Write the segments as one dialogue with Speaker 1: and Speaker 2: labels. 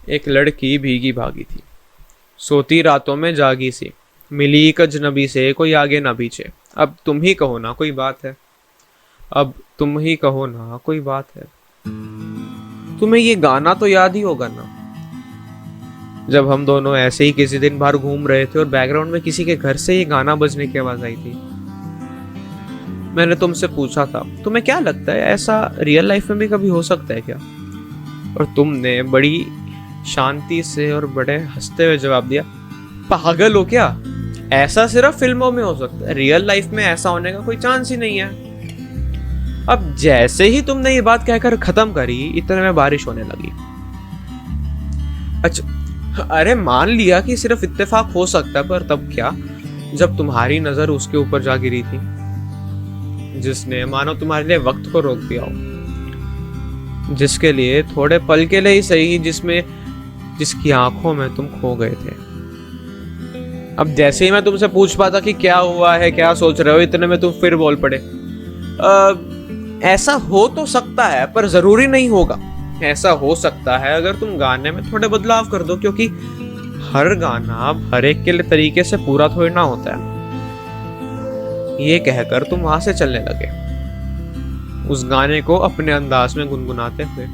Speaker 1: एक लड़की भीगी भागी थी, सोती रातों में जागी सी, मिली एक अजनबी से कोई आगे ना पीछे। अब तुम ही कहो ना कोई बात है, अब तुम ही कहो ना कोई बात है। तुम्हें ये गाना तो याद ही होगा ना, जब हम दोनों ऐसे ही किसी दिन बाहर घूम रहे थे और बैकग्राउंड में किसी के घर से ये गाना बजने की आवाज आई थी। मैंने तुमसे पूछा था तुम्हें क्या लगता है ऐसा रियल लाइफ में भी कभी हो सकता है क्या, और तुमने बड़ी शांति से और बड़े हंसते हुए जवाब दिया, पागल हो क्या, ऐसा सिर्फ फिल्मों में हो सकता है, रियल लाइफ में ऐसा होने का कोई चांस ही नहीं है। अब जैसे ही तुमने ये बात कहकर खत्म करी, इतने में बारिश होने लगी। अच्छा, अरे मान लिया कि सिर्फ इत्तेफाक हो सकता है, पर तब क्या जब तुम्हारी नजर उसके ऊपर जा गिरी थी जिसने मानो तुम्हारे लिए वक्त को रोक दिया हो, जिसके लिए थोड़े पल के लिए ही सही, जिसकी आंखों में तुम खो गए थे। अब जैसे ही मैं तुमसे पूछ पाता कि क्या हुआ है, क्या सोच रहे हो, इतने में तुम फिर बोल पड़े, ऐसा हो तो सकता है पर जरूरी नहीं होगा। ऐसा हो सकता है अगर तुम गाने में थोड़े बदलाव कर दो, क्योंकि हर गाना हर एक के तरीके से पूरा थोड़ी ना होता है। ये कहकर तुम वहां से चलने लगे, उस गाने को अपने अंदाज में गुनगुनाते हुए।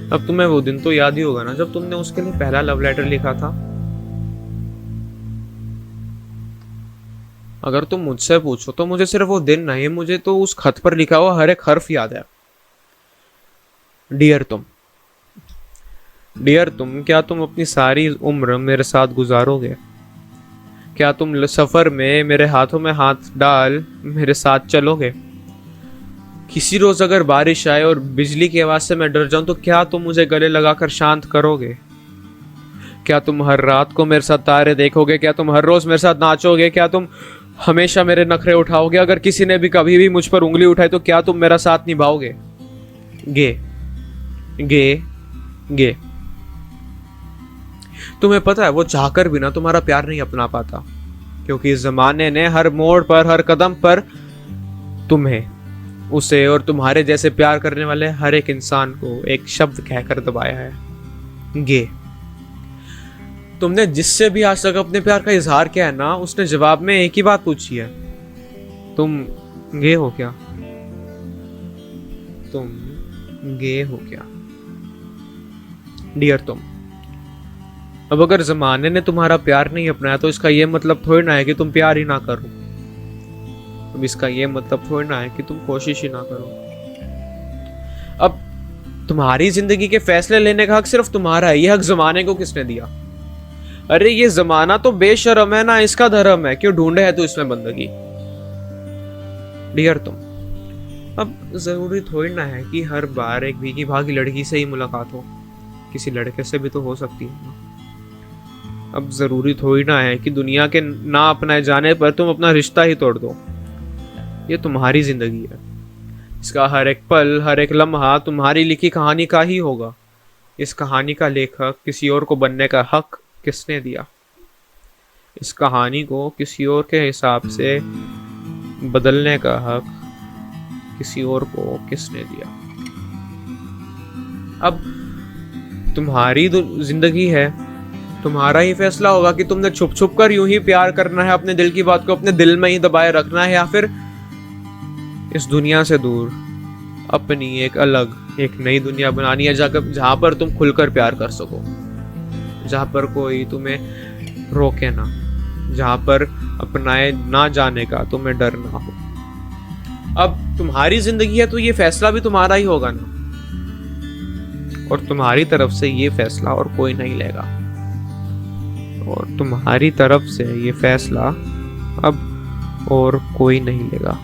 Speaker 1: अब तुम्हें वो दिन तो याद ही होगा ना जब तुमने उसके लिए पहला लव लेटर लिखा था। अगर तुम मुझसे पूछो तो मुझे सिर्फ वो दिन नहीं, मुझे तो उस खत पर लिखा हुआ हर एक हर्फ याद है। डियर तुम, डियर तुम, क्या तुम अपनी सारी उम्र मेरे साथ गुजारोगे? क्या तुम सफर में मेरे हाथों में हाथ डाल मेरे साथ चलोगे? किसी रोज अगर बारिश आए और बिजली की आवाज से मैं डर जाऊं तो क्या तुम मुझे गले लगाकर शांत करोगे? क्या तुम हर रात को मेरे साथ तारे देखोगे? क्या तुम हर रोज मेरे साथ नाचोगे? क्या तुम हमेशा मेरे नखरे उठाओगे? अगर किसी ने भी कभी भी मुझ पर उंगली उठाई तो क्या तुम मेरा साथ निभाओगे? गे गे गे। तुम्हें पता है वो चाहकर भी ना तुम्हारा प्यार नहीं अपना पाता, क्योंकि इस जमाने ने हर मोड़ पर हर कदम पर तुम्हें, उसे और तुम्हारे जैसे प्यार करने वाले हर एक इंसान को एक शब्द कहकर दबाया है, गे। तुमने जिससे भी आज तक अपने प्यार का इजहार किया है ना, उसने जवाब में एक ही बात पूछी है, तुम गे हो क्या? तुम गे हो क्या? डियर तुम, अब अगर जमाने ने तुम्हारा प्यार नहीं अपनाया तो इसका यह मतलब थोड़ी ना है कि तुम प्यार ही ना करो। अब इसका यह मतलब थोड़ी ना है कि तुम कोशिश ही ना करो। अब तुम्हारी जिंदगी के फैसले लेने का हक सिर्फ तुम्हारा है, यह हक जमाने को किसने दिया? अरे ये जमाना तो बेशर्म है ना, इसका धर्म है, क्यों ढूंढे है तू इसमें बंदगी? डियर तुम, अब जरूरी थोड़ी ना है कि हर बार एक भीगी भागी लड़की से ही मुलाकात हो, किसी लड़के से भी तो हो सकती है ना। अब जरूरी थोड़ी ना है कि दुनिया के ना अपनाए जाने पर तुम अपना रिश्ता ही तोड़ दो। ये तुम्हारी जिंदगी है, इसका हर एक पल हर एक लम्हा तुम्हारी लिखी कहानी का ही होगा। इस कहानी का लेखक किसी और को बनने का हक किसने दिया? इस कहानी को किसी और के हिसाब से बदलने का हक किसी और को किसने दिया? अब तुम्हारी जिंदगी है, तुम्हारा ही फैसला होगा कि तुमने छुप छुप कर यूं ही प्यार करना है, अपने दिल की बात को अपने दिल में ही दबाए रखना है, या फिर इस दुनिया से दूर अपनी एक अलग एक नई दुनिया बनानी है, जहां पर तुम खुलकर प्यार कर सको, जहां पर कोई तुम्हें रोके ना, जहां पर अपनाए ना जाने का तुम्हें डर ना हो। अब तुम्हारी जिंदगी है तो ये फैसला भी तुम्हारा ही होगा ना, और तुम्हारी तरफ से ये फैसला और कोई नहीं लेगा, और तुम्हारी तरफ से ये फैसला अब और कोई नहीं लेगा।